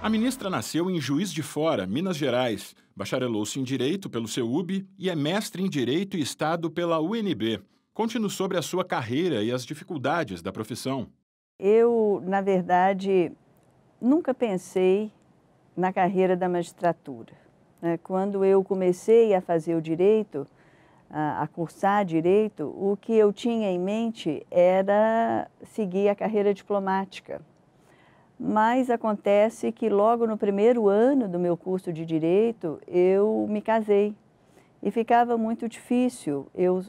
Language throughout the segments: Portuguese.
A ministra nasceu em Juiz de Fora, Minas Gerais, bacharelou-se em Direito pelo CEUB e é mestre em Direito e Estado pela UNB. Conte-nos sobre a sua carreira e as dificuldades da profissão. Eu, na verdade, nunca pensei na carreira da magistratura, né? Quando eu comecei a fazer o direito, a cursar direito, o que eu tinha em mente era seguir a carreira diplomática. Mas acontece que logo no primeiro ano do meu curso de direito, eu me casei e ficava muito difícil eu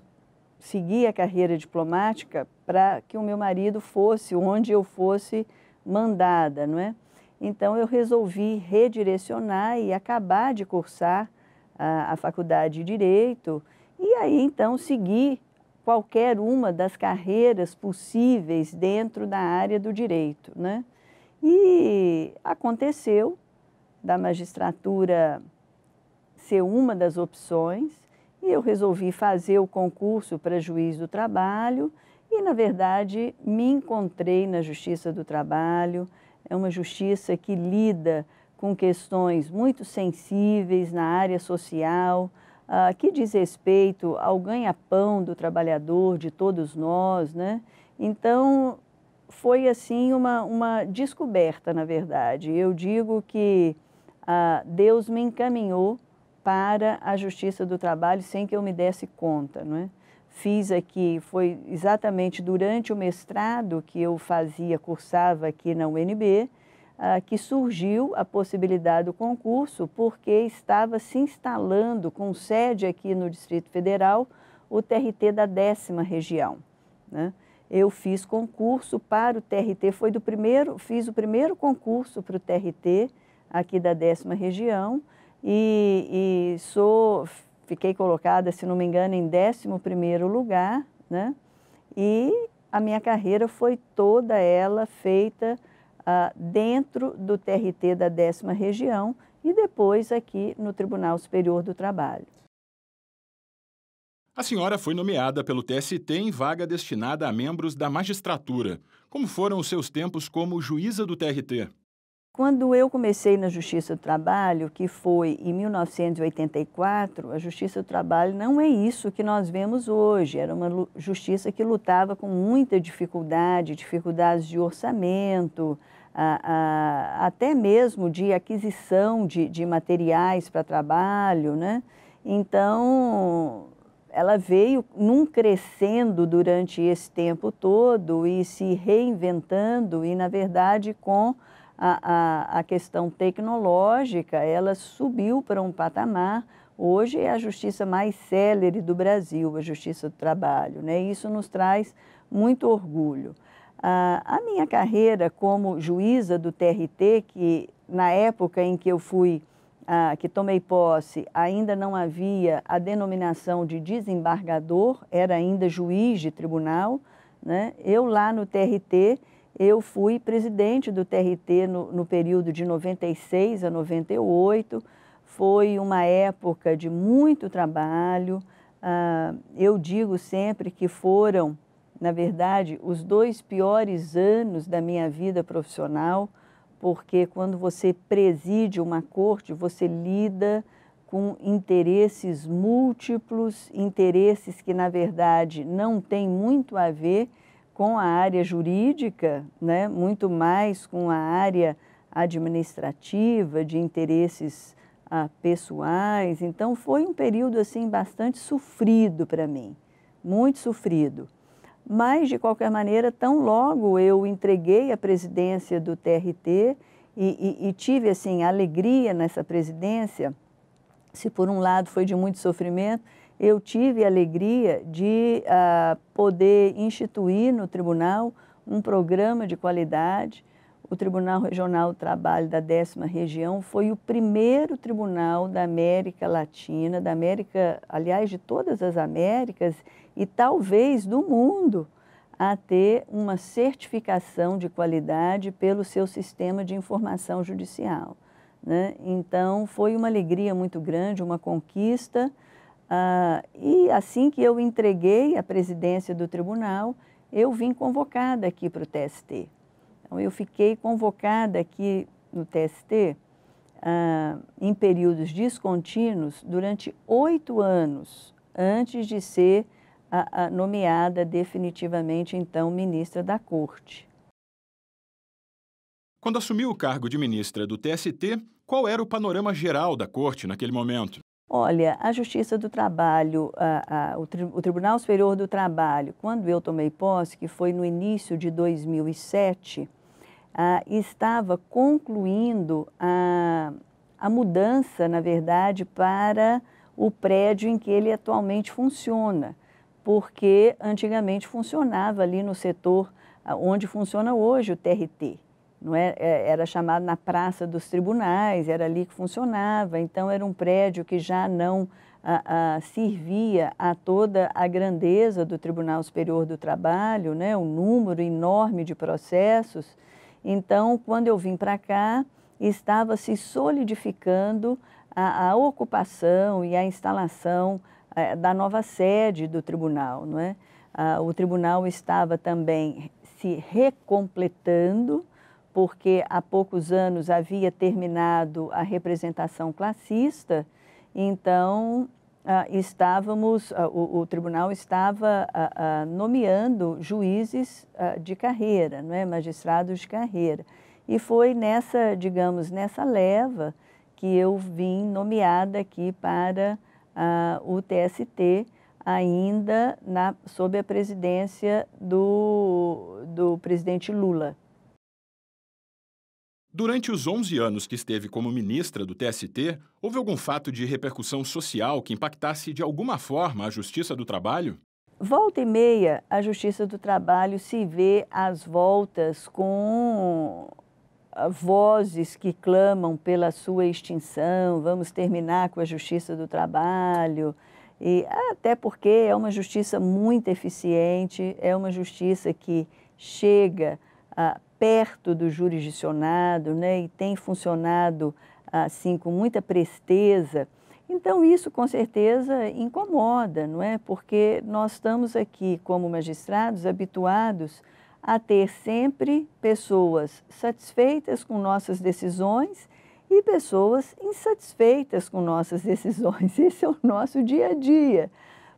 seguir a carreira diplomática para que o meu marido fosse onde eu fosse mandada, não é? Então eu resolvi redirecionar e acabar de cursar a faculdade de Direito e aí então seguir qualquer uma das carreiras possíveis dentro da área do direito, né? E aconteceu da magistratura ser uma das opções e eu resolvi fazer o concurso para juiz do trabalho e, na verdade, me encontrei na Justiça do Trabalho. É uma justiça que lida com questões muito sensíveis na área social, que diz respeito ao ganha-pão do trabalhador, de todos nós, né? Então, foi assim uma descoberta, na verdade. Eu digo que Deus me encaminhou para a Justiça do Trabalho sem que eu me desse conta, não é? Fiz aqui, foi exatamente durante o mestrado que eu cursava aqui na UNB, que surgiu a possibilidade do concurso, porque estava se instalando com sede aqui no Distrito Federal o TRT da 10ª região, né? Eu fiz concurso para o TRT, fiz o primeiro concurso para o TRT aqui da 10ª região e fiquei colocada, se não me engano, em 11º lugar, né? E a minha carreira foi toda ela feita dentro do TRT da 10ª região e depois aqui no Tribunal Superior do Trabalho. A senhora foi nomeada pelo TST em vaga destinada a membros da magistratura. Como foram os seus tempos como juíza do TRT? Quando eu comecei na Justiça do Trabalho, que foi em 1984, a Justiça do Trabalho não é isso que nós vemos hoje. Era uma justiça que lutava com muita dificuldade, dificuldades de orçamento, até mesmo de aquisição de materiais para trabalho, né? Então, ela veio crescendo durante esse tempo todo e se reinventando e, na verdade, com a questão tecnológica, ela subiu para um patamar. Hoje é a justiça mais célere do Brasil, a Justiça do Trabalho, né? Isso nos traz muito orgulho. A minha carreira como juíza do TRT, que na época em que eu que tomei posse, ainda não havia a denominação de desembargador, era ainda juiz de tribunal, né? Eu lá no TRT, eu fui presidente do TRT no período de 96 a 98, foi uma época de muito trabalho. Eu digo sempre que foram, na verdade, os 2 piores anos da minha vida profissional, porque quando você preside uma corte, você lida com interesses múltiplos, interesses que, na verdade, não têm muito a ver com a área jurídica, né? Muito mais com a área administrativa, de interesses pessoais. Então, foi um período assim, bastante sofrido para mim, muito sofrido. Mas, de qualquer maneira, tão logo eu entreguei a presidência do TRT e tive assim, alegria nessa presidência, se por um lado foi de muito sofrimento, eu tive a alegria de poder instituir no tribunal um programa de qualidade. O Tribunal Regional do Trabalho da 10ª região foi o primeiro tribunal da América Latina, da América, aliás, de todas as Américas e talvez do mundo, a ter uma certificação de qualidade pelo seu sistema de informação judicial, né? Então, foi uma alegria muito grande, uma conquista. E assim que eu entreguei a presidência do tribunal, eu vim convocada aqui para o TST. Então, eu fiquei convocada aqui no TST, em períodos descontínuos durante 8 anos, antes de ser nomeada definitivamente, então, ministra da Corte. Quando assumiu o cargo de ministra do TST, qual era o panorama geral da Corte naquele momento? Olha, a Justiça do Trabalho, o Tribunal Superior do Trabalho, quando eu tomei posse, que foi no início de 2007, estava concluindo a mudança, na verdade, para o prédio em que ele atualmente funciona, porque antigamente funcionava ali no setor onde funciona hoje o TRT. Não é? Era chamado na Praça dos Tribunais, era ali que funcionava, então era um prédio que já não servia a toda a grandeza do Tribunal Superior do Trabalho, né? Um número enorme de processos. Então, quando eu vim para cá, estava se solidificando a ocupação e a instalação da nova sede do tribunal, não é? O tribunal estava também se recompletando, porque há poucos anos havia terminado a representação classista, então o tribunal estava nomeando juízes de carreira, não é? Magistrados de carreira. E foi nessa, digamos, nessa leva que eu vim nomeada aqui para o TST, ainda sob a presidência do presidente Lula. Durante os 11 anos que esteve como ministra do TST, houve algum fato de repercussão social que impactasse de alguma forma a Justiça do Trabalho? Volta e meia, a Justiça do Trabalho se vê às voltas com vozes que clamam pela sua extinção, vamos terminar com a Justiça do Trabalho, e até porque é uma justiça muito eficiente, é uma justiça que chega perto do jurisdicionado, né, e tem funcionado assim com muita presteza. Então isso com certeza incomoda, não é? Porque nós estamos aqui como magistrados habituados a ter sempre pessoas satisfeitas com nossas decisões e pessoas insatisfeitas com nossas decisões. Esse é o nosso dia a dia,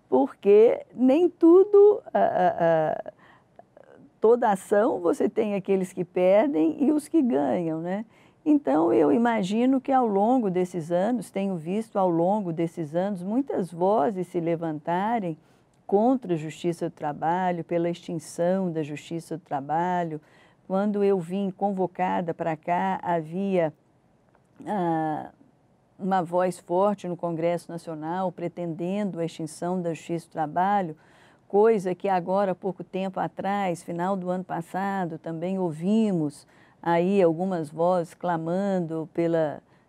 porque nem tudo toda ação você tem aqueles que perdem e os que ganham, né? Então, eu imagino que ao longo desses anos, tenho visto ao longo desses anos, muitas vozes se levantarem contra a Justiça do Trabalho, pela extinção da Justiça do Trabalho. Quando eu vim convocada para cá, havia uma voz forte no Congresso Nacional pretendendo a extinção da Justiça do Trabalho, coisa que agora, há pouco tempo atrás, final do ano passado, também ouvimos aí algumas vozes clamando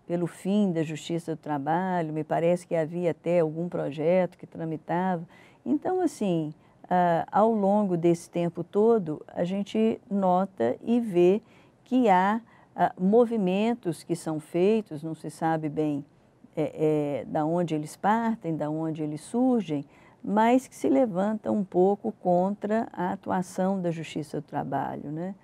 pelo fim da Justiça do Trabalho, me parece que havia até algum projeto que tramitava. Então, assim, ao longo desse tempo todo, a gente nota e vê que há movimentos que são feitos, não se sabe bem da onde eles partem, da onde eles surgem, mas que se levanta um pouco contra a atuação da Justiça do Trabalho, né?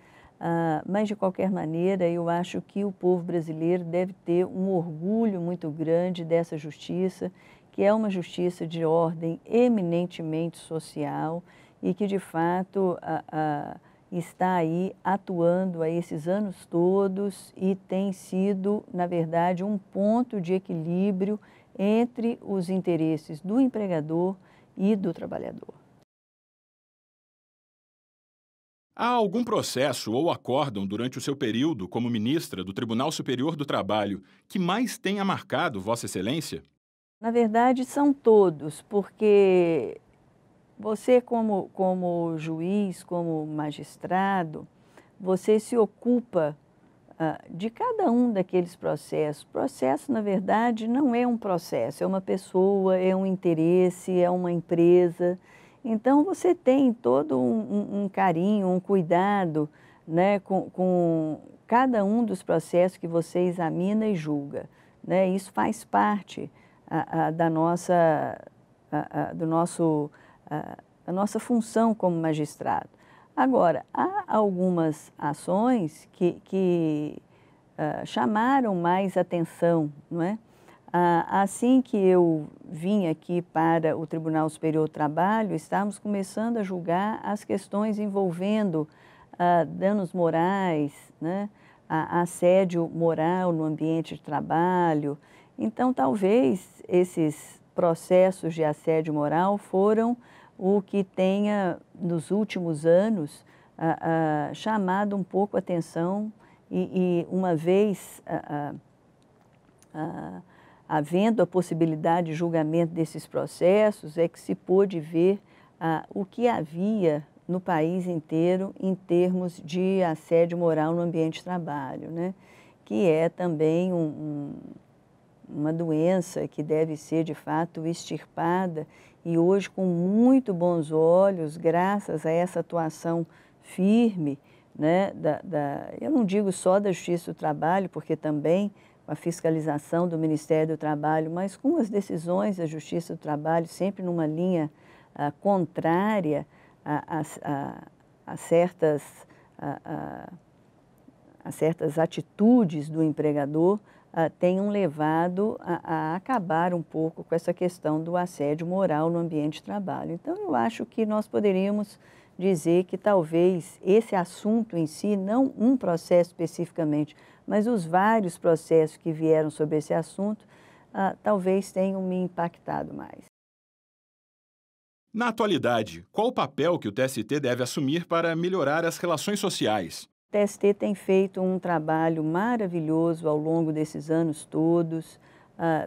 Mas, de qualquer maneira, eu acho que o povo brasileiro deve ter um orgulho muito grande dessa justiça, que é uma justiça de ordem eminentemente social e que, de fato, está aí atuando há esses anos todos e tem sido, na verdade, um ponto de equilíbrio entre os interesses do empregador e do trabalhador. Há algum processo ou acórdão durante o seu período como ministra do Tribunal Superior do Trabalho que mais tenha marcado Vossa Excelência? Na verdade, são todos, porque você como juiz, como magistrado, você se ocupa de cada um daqueles processos. Processo, na verdade, não é um processo, é uma pessoa, é um interesse, é uma empresa. Então, você tem todo um carinho, um cuidado, né, com cada um dos processos que você examina e julga, né? Isso faz parte da nossa função como magistrado. Agora, há algumas ações que chamaram mais atenção, não é? Assim que eu vim aqui para o Tribunal Superior do Trabalho, estávamos começando a julgar as questões envolvendo danos morais, né? Assédio moral no ambiente de trabalho. Então, talvez esses processos de assédio moral foram o que tenha, nos últimos anos, chamado um pouco a atenção e uma vez havendo a possibilidade de julgamento desses processos, é que se pôde ver o que havia no país inteiro em termos de assédio moral no ambiente de trabalho, né? Que é também uma doença que deve ser, de fato, extirpada e hoje, com muito bons olhos, graças a essa atuação firme, né, eu não digo só da Justiça do Trabalho, porque também com a fiscalização do Ministério do Trabalho, mas com as decisões da Justiça do Trabalho, sempre numa linha contrária a certas atitudes do empregador, tenham levado a acabar um pouco com essa questão do assédio moral no ambiente de trabalho. Então, eu acho que nós poderíamos dizer que talvez esse assunto em si, não um processo especificamente, mas os vários processos que vieram sobre esse assunto, talvez tenham me impactado mais. Na atualidade, qual o papel que o TST deve assumir para melhorar as relações sociais? O TST tem feito um trabalho maravilhoso ao longo desses anos todos.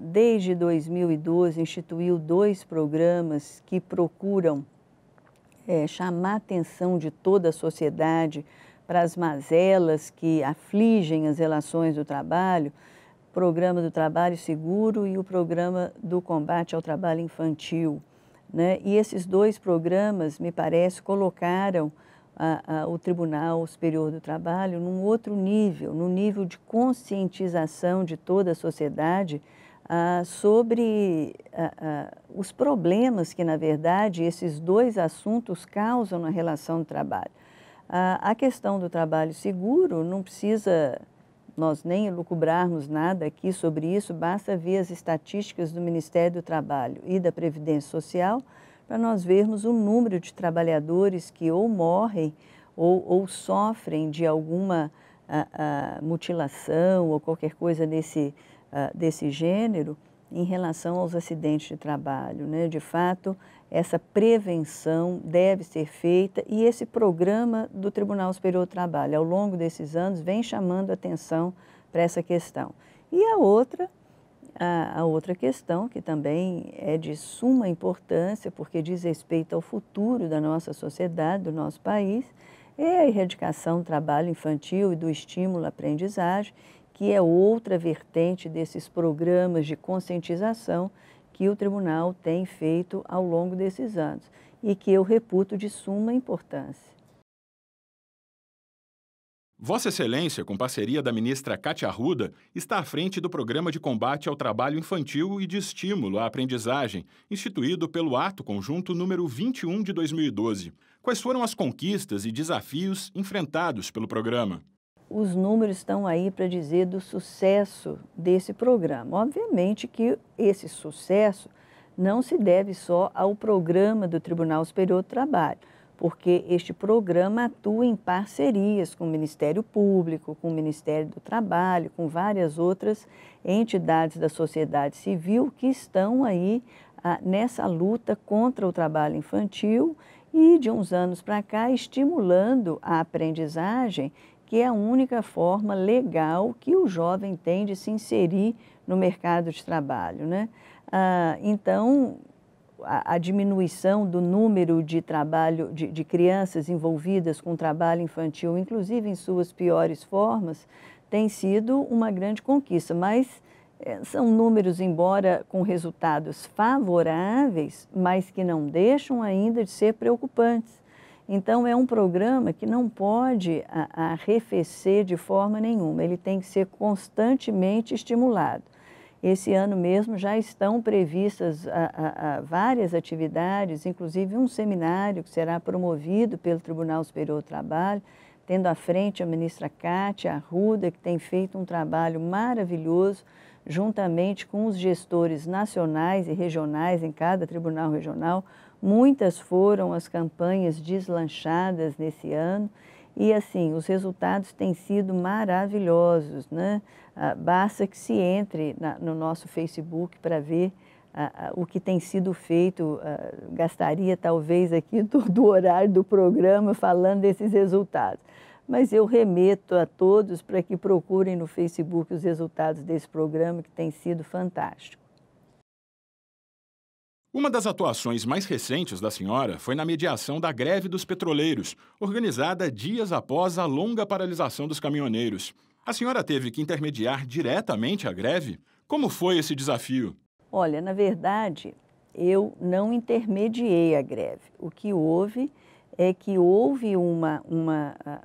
Desde 2012, instituiu 2 programas que procuram chamar a atenção de toda a sociedade para as mazelas que afligem as relações do trabalho, o Programa do Trabalho Seguro e o Programa do Combate ao Trabalho Infantil, né? E esses 2 programas, me parece, colocaram o Tribunal Superior do Trabalho num outro nível, no nível de conscientização de toda a sociedade sobre os problemas que, na verdade, esses 2 assuntos causam na relação do trabalho. A questão do trabalho seguro, não precisa nós nem elucubrarmos nada aqui sobre isso, basta ver as estatísticas do Ministério do Trabalho e da Previdência Social para nós vermos o número de trabalhadores que ou morrem ou sofrem de alguma mutilação ou qualquer coisa desse gênero em relação aos acidentes de trabalho, né? De fato, essa prevenção deve ser feita e esse programa do Tribunal Superior do Trabalho, ao longo desses anos, vem chamando atenção para essa questão. E a outra questão, que também é de suma importância, porque diz respeito ao futuro da nossa sociedade, do nosso país, é a erradicação do trabalho infantil e do estímulo à aprendizagem, que é outra vertente desses programas de conscientização que o tribunal tem feito ao longo desses anos e que eu reputo de suma importância. Vossa Excelência, com parceria da ministra Cátia Arruda, está à frente do Programa de Combate ao Trabalho Infantil e de Estímulo à Aprendizagem, instituído pelo Ato Conjunto número 21 de 2012. Quais foram as conquistas e desafios enfrentados pelo programa? Os números estão aí para dizer do sucesso desse programa. Obviamente que esse sucesso não se deve só ao programa do Tribunal Superior do Trabalho, porque este programa atua em parcerias com o Ministério Público, com o Ministério do Trabalho, com várias outras entidades da sociedade civil que estão aí nessa luta contra o trabalho infantil e, de uns anos para cá, estimulando a aprendizagem, que é a única forma legal que o jovem tem de se inserir no mercado de trabalho, né? Então, a diminuição do número de trabalho de crianças envolvidas com trabalho infantil, inclusive em suas piores formas, tem sido uma grande conquista, mas são números, embora com resultados favoráveis, mas que não deixam ainda de ser preocupantes. Então, é um programa que não pode arrefecer de forma nenhuma, ele tem que ser constantemente estimulado. Esse ano mesmo já estão previstas várias atividades, inclusive um seminário que será promovido pelo Tribunal Superior do Trabalho, tendo à frente a ministra Cátia Arruda, que tem feito um trabalho maravilhoso, juntamente com os gestores nacionais e regionais em cada tribunal regional. Muitas foram as campanhas deslanchadas nesse ano e, assim, os resultados têm sido maravilhosos, né? Basta que se entre no nosso Facebook para ver o que tem sido feito. Gastaria talvez aqui do horário do programa falando desses resultados. Mas eu remeto a todos para que procurem no Facebook os resultados desse programa, que tem sido fantástico. Uma das atuações mais recentes da senhora foi na mediação da greve dos petroleiros, organizada dias após a longa paralisação dos caminhoneiros. A senhora teve que intermediar diretamente a greve? Como foi esse desafio? Olha, na verdade, eu não intermediei a greve. O que houve é que houve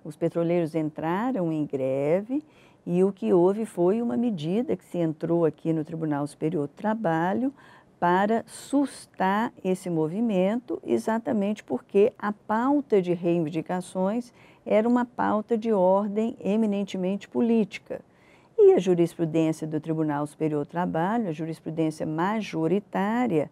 os petroleiros entraram em greve e o que houve foi uma medida que se entrou aqui no Tribunal Superior do Trabalho para sustar esse movimento, exatamente porque a pauta de reivindicações era uma pauta de ordem eminentemente política. E a jurisprudência do Tribunal Superior do Trabalho, a jurisprudência majoritária,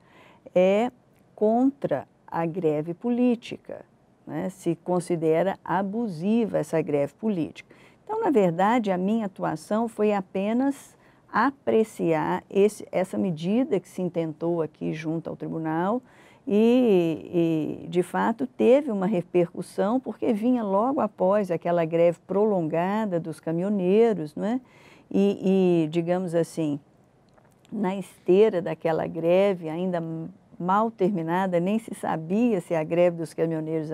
é contra a greve política, né? Se considera abusiva essa greve política. Então, na verdade, a minha atuação foi apenas apreciar essa medida que se intentou aqui junto ao tribunal e, de fato, teve uma repercussão porque vinha logo após aquela greve prolongada dos caminhoneiros, não é? Digamos assim, na esteira daquela greve, ainda mal terminada, nem se sabia se a greve dos caminhoneiros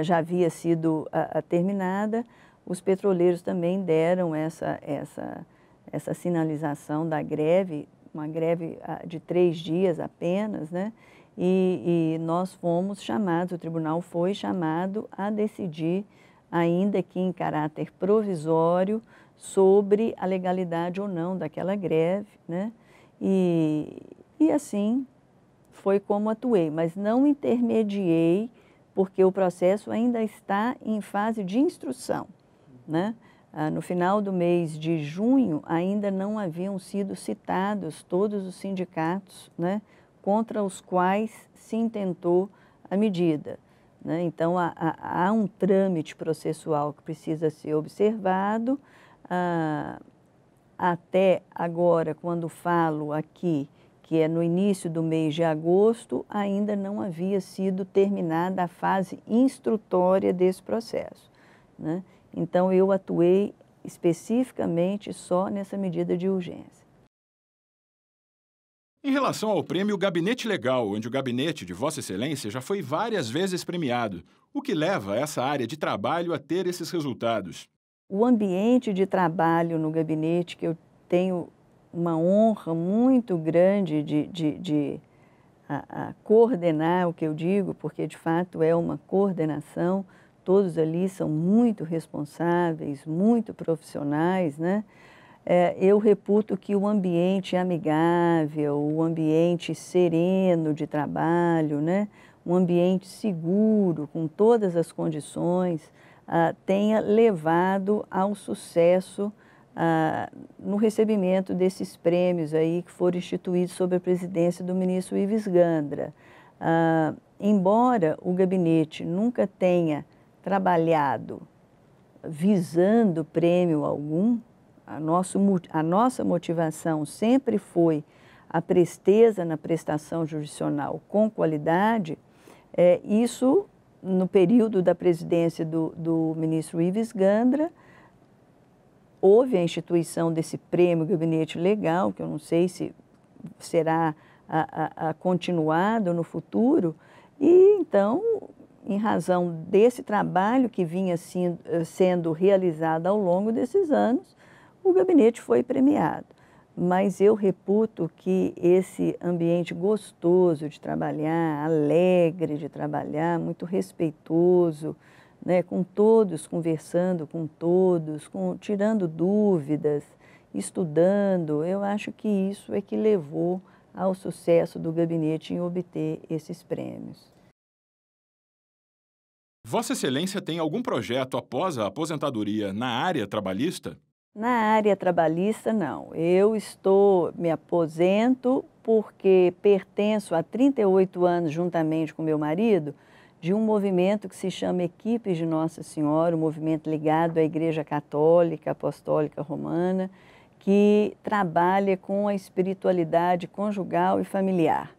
já havia sido terminada, os petroleiros também deram essa sinalização da greve, uma greve de 3 dias apenas, né? E nós fomos chamados, o tribunal foi chamado a decidir, ainda que em caráter provisório, sobre a legalidade ou não daquela greve, né? E assim foi como atuei, mas não intermediei, porque o processo ainda está em fase de instrução, né? No final do mês de junho, ainda não haviam sido citados todos os sindicatos, né, contra os quais se intentou a medida, né? Então, há um trâmite processual que precisa ser observado. Até agora, quando falo aqui, que é no início do mês de agosto, ainda não havia sido terminada a fase instrutória desse processo, né? Então, eu atuei especificamente só nessa medida de urgência. Em relação ao prêmio Gabinete Legal, onde o gabinete de Vossa Excelência já foi várias vezes premiado, o que leva essa área de trabalho a ter esses resultados? O ambiente de trabalho no gabinete, que eu tenho uma honra muito grande de coordenar o que eu digo, porque de fato é uma coordenação, todos ali são muito responsáveis, muito profissionais, né? Eu reputo que o ambiente amigável, o ambiente sereno de trabalho, né? Um ambiente seguro, com todas as condições, tenha levado ao sucesso no recebimento desses prêmios aí que foram instituídos sob a presidência do ministro Ives Gandra. Embora o gabinete nunca tenha trabalhado visando prêmio algum, a nossa motivação sempre foi a presteza na prestação jurisdicional com qualidade. Isso, no período da presidência do ministro Ives Gandra, houve a instituição desse prêmio Gabinete Legal, que eu não sei se será continuado no futuro, e então, em razão desse trabalho que vinha sendo realizado ao longo desses anos, o gabinete foi premiado. Mas eu reputo que esse ambiente gostoso de trabalhar, alegre de trabalhar, muito respeitoso, né, com todos, conversando com todos, tirando dúvidas, estudando, eu acho que isso é que levou ao sucesso do gabinete em obter esses prêmios. Vossa Excelência tem algum projeto após a aposentadoria na área trabalhista? Na área trabalhista, não. Me aposento porque pertenço há 38 anos, juntamente com meu marido, de um movimento que se chama Equipes de Nossa Senhora, um movimento ligado à Igreja Católica, Apostólica Romana, que trabalha com a espiritualidade conjugal e familiar.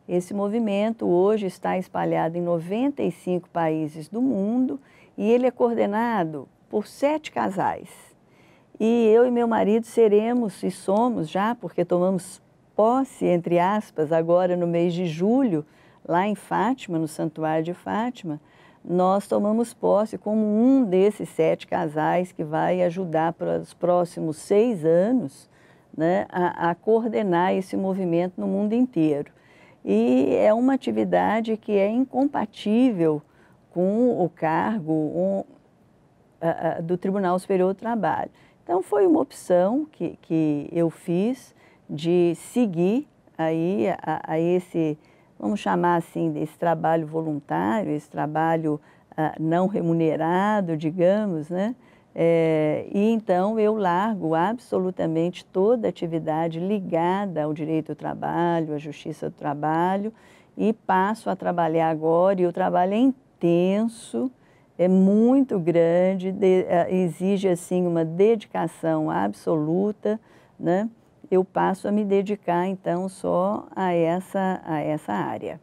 Esse movimento hoje está espalhado em 95 países do mundo e ele é coordenado por 7 casais. E eu e meu marido seremos e somos já, porque tomamos posse, entre aspas, agora no mês de julho, lá em Fátima, no Santuário de Fátima, nós tomamos posse como um desses 7 casais que vai ajudar para os próximos 6 anos, né, a coordenar esse movimento no mundo inteiro. E é uma atividade que é incompatível com o cargo do Tribunal Superior do Trabalho. Então, foi uma opção que eu fiz de seguir aí a esse, vamos chamar assim, desse trabalho voluntário, esse trabalho não remunerado, digamos, né? E então eu largo absolutamente toda atividade ligada ao direito do trabalho, à justiça do trabalho e passo a trabalhar agora, e o trabalho é intenso, é muito grande, exige assim uma dedicação absoluta, né? Eu passo a me dedicar então só a essa área.